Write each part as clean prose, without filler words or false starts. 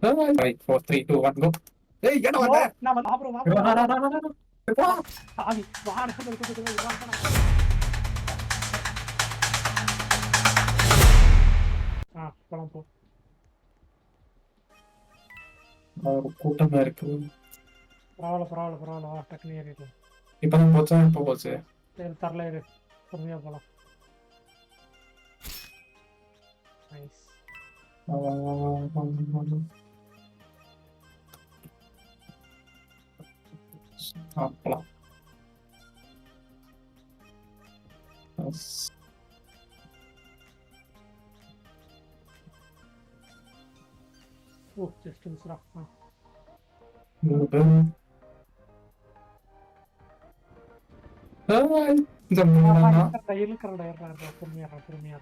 5 4 3 2 1 go. ஏய் ஏடா வந்த நான் வந்து அப்புறம் ஆதி வாடா போலாம் போ. ஒரு கூட்டமா இருக்கு. பரவாயில்ல டக்குனு ஏறிடும். இப்பதான் போச்சா இப்போ போச்சு சரி தரல இரு பொறுமையா போலாம். நைஸ். போலாம். ஓ ஜஸ்ட் மிஸ்ரா. பொறுமையா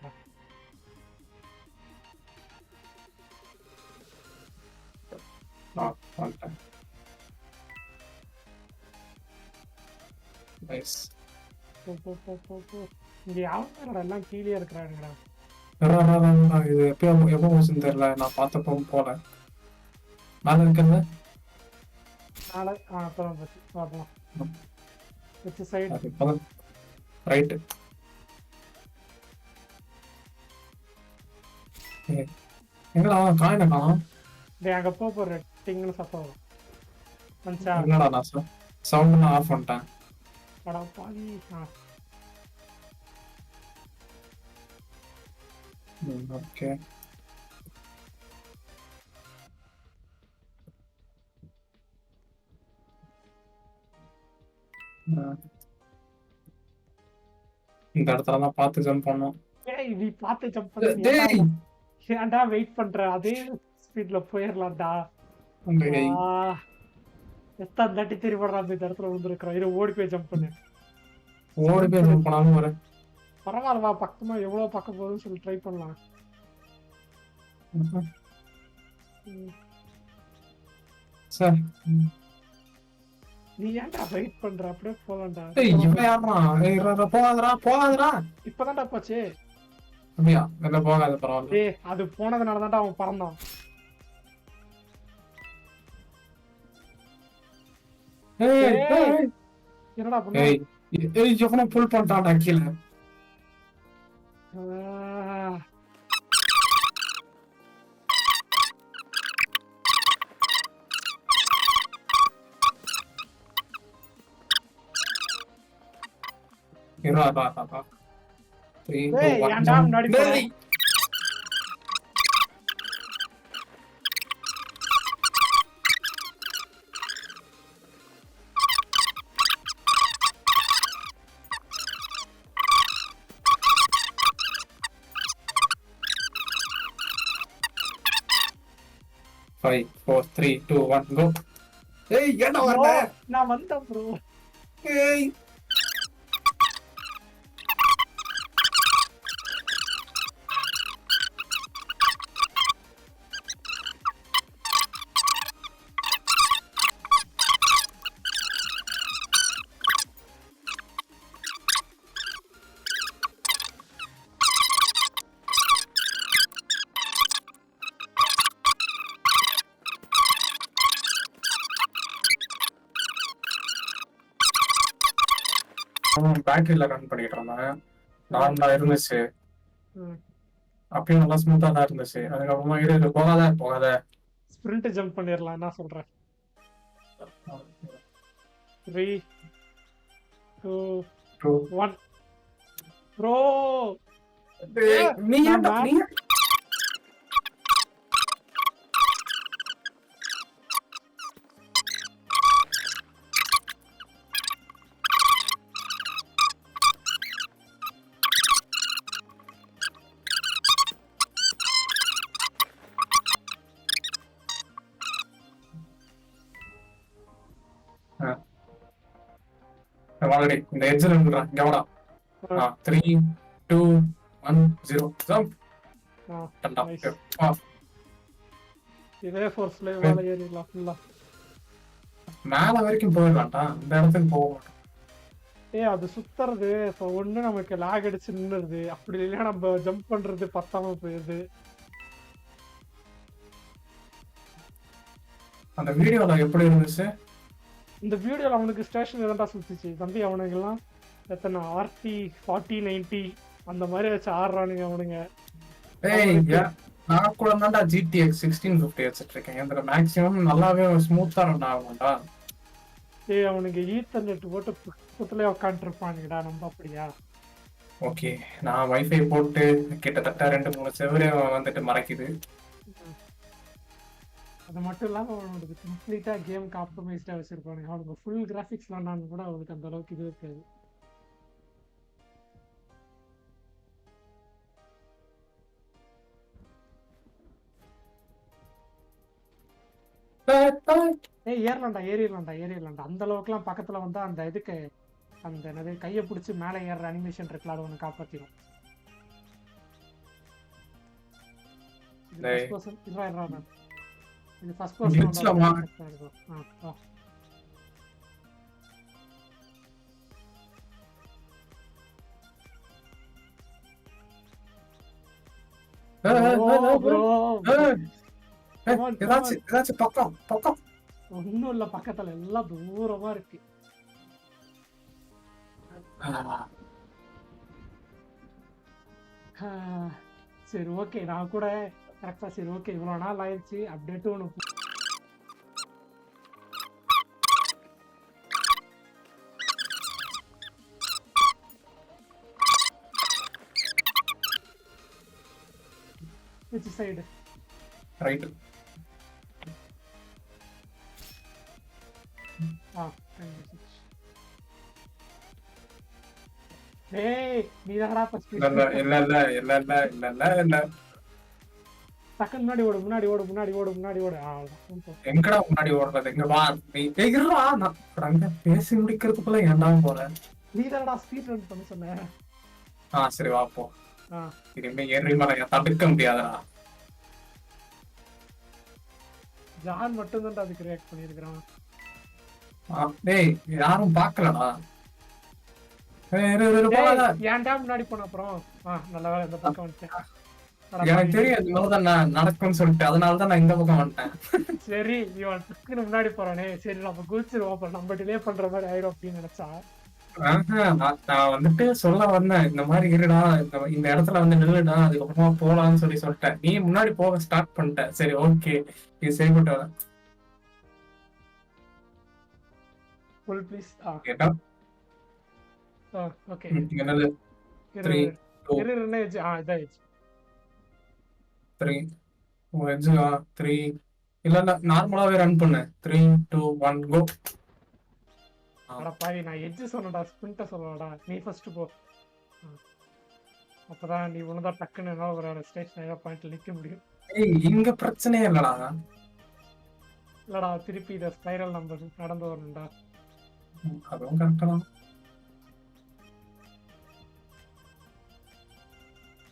இங்க யாரும் எல்லாம் கீழே இருக்கிறாருங்கடா. இது எப்போ போச்சுன்னு தெரியல. நான் பார்த்தப்போ போல மேல இருக்கிறது நாளை அப்பதான் போச்சு. பார்க்கலாம். Which side? ரைட். எங்கடா காயின காணோம். டேய் அங்க போற டிங்னு சத்தம் வரும். மஞ்சா என்னடா நான் சவுண்ட் நான் ஆஃப் பண்ணிட்டேன். அட பாவி. ஓகே இந்த இடத்துல தான் பார்த்து ஜம்ப் பண்ணோம். ஏய் நீ பார்த்து ஜம்ப் பண்ணு. டேய் ஏன்டா வெயிட் பண்ற? அதே ஸ்பீட்ல போயிரலாம்டா. எத்தனை தட்டி திரும்பறா இந்த இடத்துல விழுந்துருக்கறோம். இரு ஓடி போய் ஜம்ப் பண்ணு. ஓடி போய் ஜம்ப் பண்ணாலும் வர பரவாயில்ல வா. பக்கமா எவ்வளவு பக்கம் போகுதுன்னு சொல்லி ட்ரை பண்ணலாம். சார் நீ ஏன்டா வெயிட் பண்ற? அப்படியே போலாம்டா. போகாதடா. இப்பதான்டா போச்சு. அப்படியா? என்ன போகாத பரவாயில்ல. ஏய் அது போனதுனாலதான்டா அவன் பறந்தான். என்னடா பண்ண? ஏய் எவனோ புல் பண்ணிட்டான்டா கீழ. ஏன்டா முன்னாடி போற? Five, 4, 3, 2, 1, go. ஏய் ஏன்டா வரல? நான் வந்தேன் ப்ரோ. ஏய் பேட்டரியில ரன் பண்ணிட்டு இருந்தேன். நார்மலா இருந்துச்சு. அப்பயும் நல்லா ஸ்மூத்தா தான் இருந்துச்சு. அதுக்கப்புறமா இரு போகாத ஸ்பிரிண்ட் ஜம்ப் பண்ணிரலாம். என்ன சொல்றேன்? 3 2 1 ப்ரோ. நீ ஏன்டா இந்த எட்ஜ்ல நின்றா கவடா. 3 2 1 0 ஜம்ப். டண்டா இதே ஃபோர்ஸ்ல மேல ஏறிடலாம் ஃபுல்லா. மேல வரைக்கும் போயிடலாம்டா. இந்த இடத்துக்கு போவோம். அது சுத்துறது இப்போ ஒண்ணு நமக்கு லாக் அடிச்சு நின்னுருது. அப்படி இல்லையா நம்ம ஜம்ப் பண்றது பத்தாம போயிருது. அந்த வீடியோல எப்படி இருந்துச்சு? இந்த வீடியோல அவனுக்கு ஸ்டேஷன் தான்டா சுத்துச்சு தம்பி. அவனுக்கு எல்லாம் எத்தனை RT 4090 அந்த மாதிரி வச்சு ஆடுறானுங்க அவனுங்க. நான் கூட தான்டா GTX 1650 வச்சுட்டு இருக்கேன். இதுல மேக்ஸிமம் நல்லாவே ஸ்மூத்தா ரன் ஆகும்டா. அவனுக்கு ஈத்தர்நெட் போட்டு பக்கத்துல உட்காந்துட்டு இருப்பானுங்கடா. நம்ம அப்படியா? ஓகே, நான் வைஃபை போட்டு கிட்டத்தட்ட 2-3 செவரே வந்துட்டு மறைக்குது. அது மட்டும் இல்லாம அவனுக்கு கம்ப்ளீட்டா கேம் ஆப்டிமைஸ்டா வச்சிருப்பானுங்க. அவனுக்கு ஃபுல் கிராஃபிக்ஸ் விளாண்டான்னு கூட அவனுக்கு அந்த அளவுக்கு இது இருக்காது. ஏறிடலாம்டா. அந்த அளவுக்குலாம் பக்கத்துல வந்தா அந்த இதுக்கு அந்த என்னது கையை பிடிச்சி மேலே ஏறுற அனிமேஷன் இருக்குல்ல, அது ஒன்று காப்பாத்திரும். இது ஃபர்ஸ்ட் பர்சன். ஒன்னும் இல்ல, பக்கத்துல எல்லாம் தூரமா இருக்கு. சரி ஓகே, நான் கூட கரெக்டா சரி ஓகே இவ்வளவு நாள் ஆயிடுச்சு அப்டேட் ஒன்று which side? Right. ஏய் நீதாடா ஃபர்ஸ்ட். இல்ல டக்கு முன்னாடி ஓடு. எங்கடா முன்னாடி ஓடுறது? எங்க வா நீ எங்கடா? நான் பேசி முடிக்கிறதுக்குள்ள ஏன்டா போற? நீதாடா ஸ்பீட் ரன் பண்ண சொன்ன. சரி வா போ. இனிமே ஏறி மலைய தடுக்க முடியாதா? ஜான் மட்டும் தான் அதுக்கு ரியாக்ட் பண்ணிருக்கான். டேய் யாரும் பார்க்கலடா. ஏன்டா முன்னாடி போன அப்புறம் நல்ல வேலை இந்த பக்கம் வந்துட்டேன். எனக்கு தெரியும் நான் நடக்கும்னு சொல்லிட்டு, அதனாலதான் நான் இந்த பக்கம் வந்துட்டேன். சரி இவன் டக்குன்னு முன்னாடி போறானே, சரி நம்ம குதிச்சிருவோம், நம்ம டிலே பண்ற மாதிரி ஆயிடும் அப்படின்னு நினைச்சா. நான் வந்துட்டு சொல்ல வந்தேன் இந்த மாதிரி இருடா, இந்த இடத்துல வந்து நில்லுடா, அதுக்கப்புறமா போலான்னு சொல்லிட்டேன். நீ முன்னாடி போக ஸ்டார்ட் பண்ணிட்ட. சரி ஓகே, இது சரிப்பட்டு வர. Full please. கேட்டா ஓகே என்னது 3 2 இதாயிடுச்சு. 3 3 இல்ல நார்மலாவே ரன் பண்ணு. 3 2 1 கோ. அட பாவி, நான் எட்ஜ் சொன்னடா, ஸ்பிரிண்ட சொல்லடா. நீ ஃபர்ஸ்ட் போ. அப்பதான் நீ உனதா டக்குன்னு என்ன ஒரு ஸ்டேஷன் பாயிண்ட்ல நிக்க முடியும். இங்க பிரச்சனையே இல்லடா. இல்லடா, திருப்பி இத ஸ்பைரல் நம்பர் நடந்து வரணும்டா. அதுவும் கரெக்ட் தான்.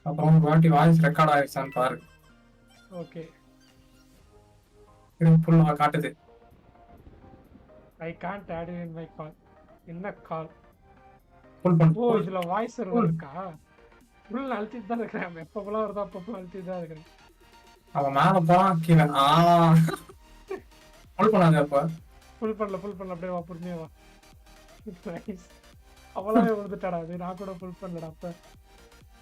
அப்புறம் வாட்டி வாய்ஸ் ரெக்கார்ட் ஆயிடுச்சான்னு பாரு. ஓகே ஃபுல்லா காட்டுது. I can't add it in my call. என்ன கால்? ஃபுல் பண்ணு. இதுல வாய்ஸ் இருக்கா? ஃபுல் அழுத்திட்டு தான் இருக்கேன். எப்பப்பலாம் வருதோ அப்பப்போ அழுத்திட்டு தான் இருக்கேன். அவன் மேல போறான் கீழே. ஃபுல் பண்ணாத. அப்ப ஃபுல் பண்ணல அப்படியே வா, பொறுமையா வா. அவளாவே வந்துட்டாடா. அது நான் கூட ஃபுல் பண்ணலடா. அப்ப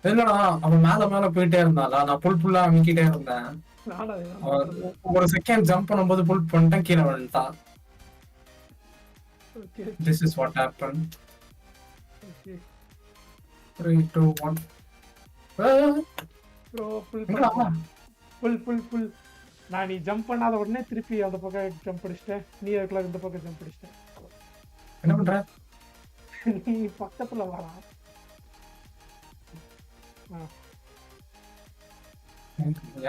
இல்லடா, அவன் மேல போயிட்டே இருந்தாளா, நான் ஃபுல்லா அமைக்கிட்டே இருந்தேன். ஒரு செகண்ட் ஜம்ப் பண்ணும்போது ஃபுல் பண்ணிட்டேன், கீழே வந்துட்டான். This is what happened. Okay. 3 2 1. Bro, full. நான் நீ ஜம்ப் பண்ணாத உடனே திருப்பி அந்த பக்கம் ஜம்ப் அடிச்சிட்டேன். நீ அதுக்குள்ள இந்த பக்கம் ஜம்ப் அடிச்சிட்டேன். என்ன பண்ற? நீ பக்கத்துல வாடா.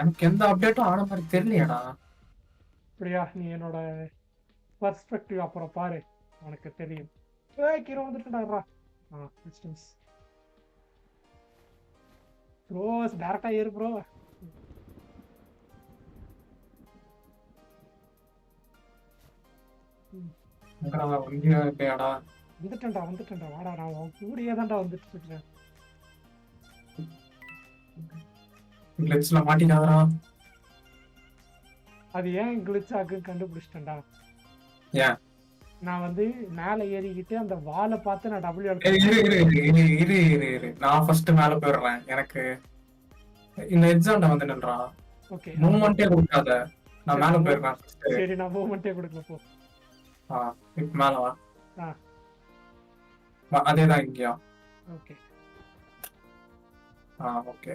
எனக்கு எந்த அப்டேட்டும் ஆன மாதிரி தெரியலையாடா. அப்படியா? நீ என்னோட பெர்ஸ்பெக்டிவ் அப்புறம் பாரு, உனக்கு தெரியும். கீரை வந்துட்டுடா. டிஸ்டன்ஸ் ப்ரோ, டைரக்டா ஏறு ப்ரோ. வந்துட்டேன்டா வாடா. நான் உன் கூடயே தான்டா வந்துட்டு இருக்கேன். கிளிட்ச்ல மாட்டிக்காதடா. அது ஏன் கிளிச் ஆகுன்னு கண்டுபிடிச்சிட்டேன்டா. ஏன் நான் வந்து மேல ஏறிக்கிட்டு அந்த வாலை பார்த்து நான் டபுள்யூ இரு இரு இரு இரு இரு இரு இரு நான் ஃபர்ஸ்ட் மேல போயிடுறேன். எனக்கு இந்த எக்ஸாம்ல வந்து நின்றா ஓகே மூவ்மெண்டே கொடுக்காத. நான் மேல போயிடுறேன் first. சரி நான் மூவ்மெண்ட்டே கொடுக்கல போ. இப்ப மேல வா. ஆ. அதேதான் இங்கயா? ஓகே ஓகே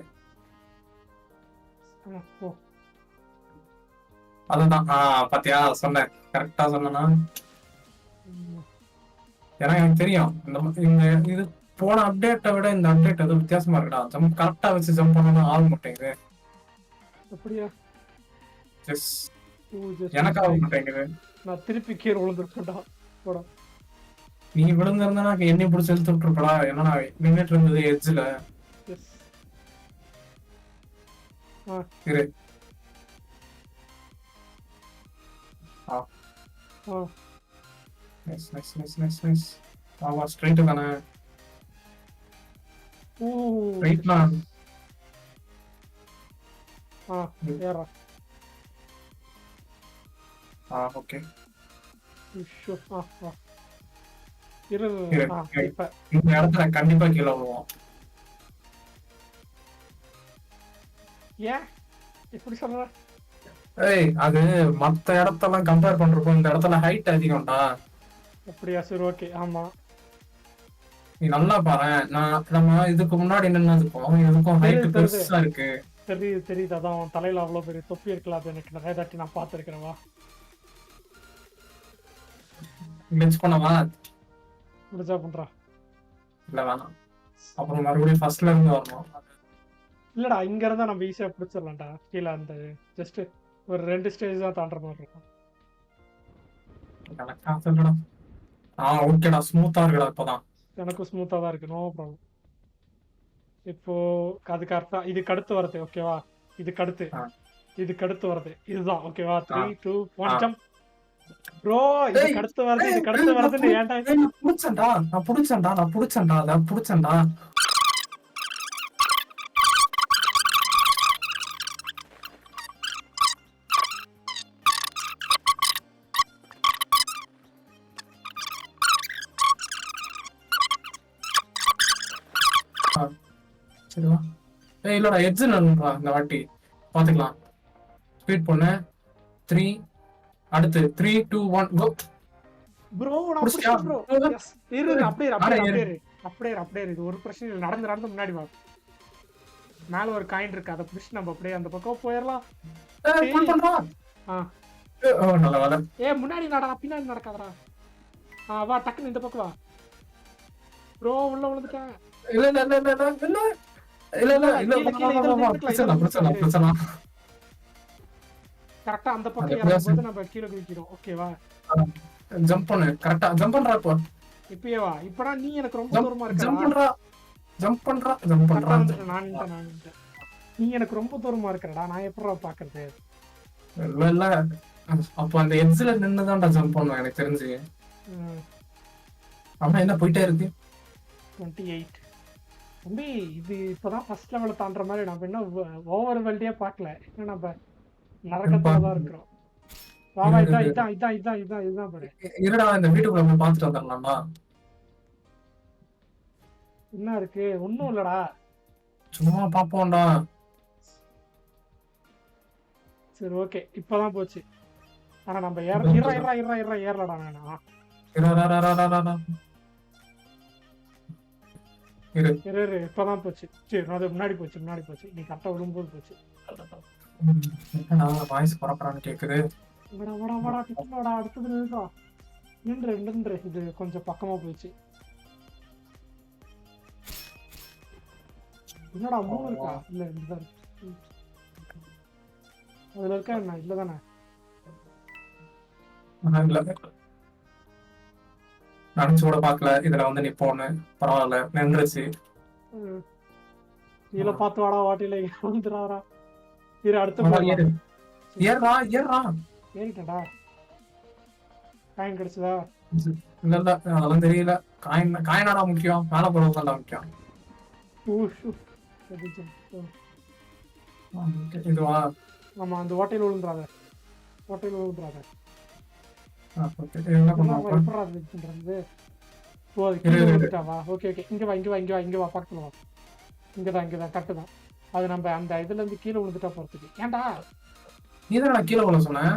போ. அதுதான் பாத்தியா சொன்னேன் கரெக்டா சொன்னா. ஏன்னா எனக்கு தெரியும் இந்த இது போன அப்டேட்டை விட இந்த அப்டேட் எதுவும் வித்தியாசமா இருக்குடா. ஜம்ப் கரெக்டா வச்சு ஜம்ப் பண்ணணும் ஆக மாட்டேங்குது. அப்படியா? எனக்கு ஆக மாட்டேங்குது. நான் திருப்பி கீழே விழுந்துருப்பேன்டா. போடா. நீ விழுந்திருந்தா என்னை பிடிச்சி எழுத்து விட்டுருப்படா. ஏன்னா நின்றுட்டு இருந்தது எட்ஜ்ல. இரு nice nice nice nice nice. Straight தானே? ஸ்ட்ரைட் தான். ஏறா. ஓகே இரு. இந்த இடத்துல கண்டிப்பா கீழே விழுவோம். ஏன் இப்படி சொல்ற? ஏய் அது மத்த இடத்தெல்லாம் கம்பேர் பண்றப்போ இந்த இடத்துல ஹைட் அதிகம்டா. அப்படியா? சரி ஓகே. ஆமா நீ நல்லா பாரு. நம்ம இதுக்கு முன்னாடி நின்னதுக்கும் இதுக்கும் ஹைட் பெருசா இருக்கு. தெரியுது. அதான் தலையில அவ்வளவு பெரிய தொப்பி இருக்கலாம். அது எனக்கு நிறைய தாட்டி நான் பாத்துருக்கிறேன். வா மிஸ் பண்ணவா? முடிஞ்சா பண்றா. இல்ல வேணாம். அப்புறம் மறுபடியும் ஃபர்ஸ்ட்ல இருந்து வரணும். இல்லடா இங்க இருந்தா நம்ம ஈஸியா பிடிச்சிடலாம்டா. கீழே அந்த ஜஸ்ட் ஒரு 2 ஸ்டேஜ் தான் தாண்டுற மாதிரி இருக்கும். எனக்கா சொல்லுடா. ஓகேடா ஸ்மூத்தா இருக்குடா. இப்பதான் எனக்கும் ஸ்மூத்தா தான் இருக்கு. No problem. இப்போ அது கரெக்டா இதுக்கு அடுத்து வருது. ஓகேவா? இதுக்கு அடுத்து வருது. இதுதான் ஓகேவா? 3 2 1 ஜம்ப். ப்ரோ இதுக்கு அடுத்து வருதுன்னு ஏன்டா? நான் புடிச்சேன்டா. சரிவா? இல்லடா எட்ஜ் நண்பா. இந்த வாட்டி பாத்துக்கலாம். ஸ்பீட் பண்ணு. 3 அடுத்து 3 2 1 கோ. ப்ரோ நான் புடிச்சேன் ப்ரோ. எஸ் இரு. அப்படியே இது ஒரு பிரச்சனை இல்ல. நடந்து முன்னாடி வா. மேல ஒரு காயின் இருக்கு. அத புடிச்சு நம்ம அப்படியே அந்த பக்கம் போயிரலாம். புல் பண்றா. நல்ல வேலை. முன்னாடி நடடா. பின்னாடி நடக்காதடா. வா டக்குன்னு இந்த பக்கம் வா. ப்ரோ உள்ள விழுந்துட்டேன். இல்ல கரெக்டா அந்த பக்கம் இறங்கும்போது நம்ம கீழே குதிக்கிறோம். ஓகேவா? ஜம்ப் பண்ணு. கரெக்டா ஜம்ப் பண்றா. இப்பயே வா. இப்படா நீ எனக்கு ரொம்ப தூரமா இருக்க. ஜம்ப் பண்றா. நான் நீ எனக்கு ரொம்ப தூரமா இருக்கறடா. நான் எப்பறா பாக்குறது? இல்ல அப்ப அந்த எட்ஜ்ல நின்னுதான்டா ஜம்ப் பண்ணுவேன் எனக்கு தெரிஞ்சு. ஆமா என்ன போயிட்டே இருக்கு. 28 தம்பி இது இப்பதான் ஃபர்ஸ்ட் லெவல் தாண்டற மாதிரி. நம்ம இன்னும் ஓவர் வேல்டே பார்க்கல. இன்னும் நம்ம நரகத்துல தான் இருக்கிறோம். வாவா இதான் பாரு. இருடா இந்த வீட்டுக்குள்ள போய் பார்த்துட்டு வந்துடலாம்டா. என்ன இருக்கு? ஒண்ணும் இல்லடா. சும்மா பாப்போம்டா. சரி ஓகே இப்பதான் போச்சு. ஆனா நம்ம ஏறலடா. நானா இரு இப்பதான் போச்சு. சரி அது முன்னாடி போச்சு. நீ கரெக்டா விடும்போது போச்சு. வாய்ஸ் பரப்பறான்னு கேக்குது. வாடா அடுத்தது நின்று. இது கொஞ்சம் பக்கமா போச்சு. என்னடா 3 இருக்கா? இல்ல இதுதான் இருக்கு. அதுல இருக்கா என்ன? இல்லதானே? நினைச்சு கூட பாக்கல இதுல வந்து நீ போன. பரவாயில்ல நின்றுச்சு. கீழே பார்த்து வாடா. வாட்டில வந்துடுறாரா? இரு அடுத்து ஏறிட்டா. காயின் கிடைச்சதா? இல்ல அதெல்லாம் தெரியல. காயினாடா முக்கியம். மேல போறதுதான் முக்கியம். இதுவா? ஆமா அந்த ஓட்டையில விழுந்துறாத. கோட்டையில விழுந்துறாங்க. ஓகே என்ன இதெல்லாம் பண்ணுவோம் எப்படா இது பண்றது? ஓ அது கீழே விழுந்துட்டாவா? ஓகே ஓகே, இங்க வா இங்க வா இங்க வா இங்க வா, பக்கத்துல வா. இங்கதான் கரெக்டு தான். அது நம்ம அந்த இதுல இருந்து கீழே விழுந்துட்டா போறதுக்கு. ஏன்டா நீ தான் நான் கீழே விழ சொன்னேன்.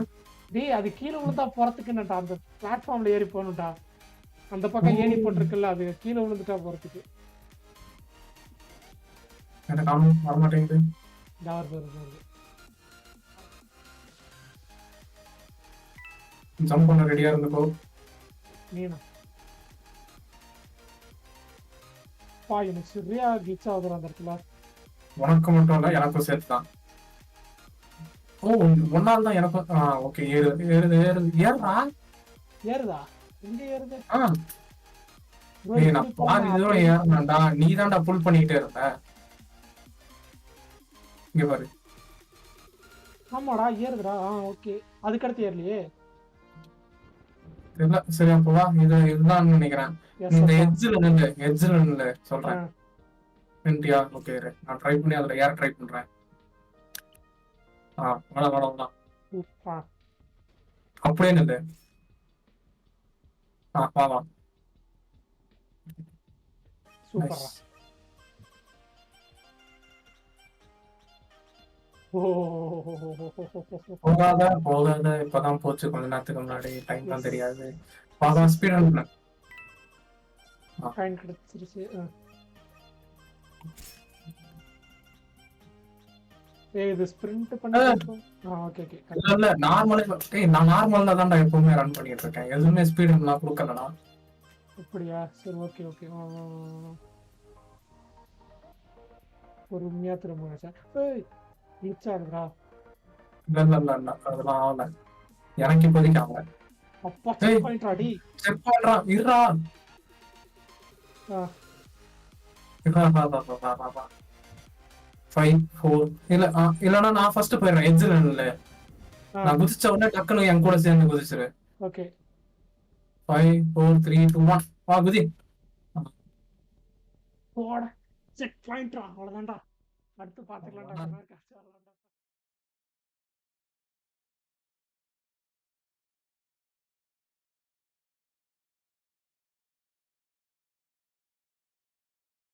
டேய் அது கீழே விழுந்தா போறதுக்குன்னுடா, அந்த பிளாட்ஃபார்ம்ல ஏறி போகணும்டா. அந்த பக்கம் ஏணி போட்டிருக்குல்ல, அது கீழே விழுந்துட்டா போறதுக்கு. எனக்கு காணும் வரமாட்டேங்குது. ஜம்ப் பண்ண ரெடியா இருந்துக்கோ. நீனா பா எனக்கு சரியா கிளிச் ஆகுது அந்த இடத்துல. உனக்கு மட்டும் இல்ல எனக்கும் சேர்த்து தான். ஓ ஒன்னால தான் எனக்கும். ஓகே ஏறுது ஏறுது ஏறுது ஏறுறா. ஏறுதா? எங்க ஏறுது? நான் பாதி தூரம் ஏறினாண்டா, நீ தான்டா புல் பண்ணிக்கிட்டே இருந்த. இங்க பாரு. ஆமாடா ஏறுதுடா. ஓகே அதுக்கடுத்து ஏறலையே. இல்ல சரி அப்போ வா, இதுதான் நினைக்கிறேன். இந்த எட்ஜ்ல நில்லு சொல்றேன். நின்றியா? ஓகே நான் ட்ரை பண்ணி அதுல ஏற ட்ரை பண்றேன். வேணாம் அப்படியே நில்லு. வா சூப்பரா. போகாத இப்பதான் போச்சு கொஞ்ச நேரத்துக்கு முன்னாடி. டைம் தான் தெரியாது. பாதான் ஸ்பீட் கிடைச்சிருச்சு. இது ஸ்பிரிண்ட் பண்ணி ஓகே ஓகே. இல்ல நான் நார்மல்ல தான்டா எப்பவுமே ரன் பண்ணிட்டு இருக்கேன். எதுவுமே ஸ்பீட் நான் கொடுக்கலடா. அப்படியா? சரி ஓகே ஓகே. பொறுமையா திரும்ப சார். கிளிச் ஆகுதுடா. இல்ல அதெல்லாம் ஆகல. எனக்கு இப்போதைக்கு ஆகல. அப்பா செக் பண்ணிட்டா டி. செக் பண்றா இருடா. 5 4 இல்லனா நான் ஃபர்ஸ்ட் போயிடுறேன். எட்ஜ்ல இல்ல நான் குதிச்ச உடனே டக்குனு என் கூட சேர்ந்து குதிச்சிரு. ஓகே 5 4 3 2 1 வா குதி. போடா செக் பாயிண்ட்ரா. அவ்வளவுதான்டா. அடுத்து பாத்துக்கலாம்டா.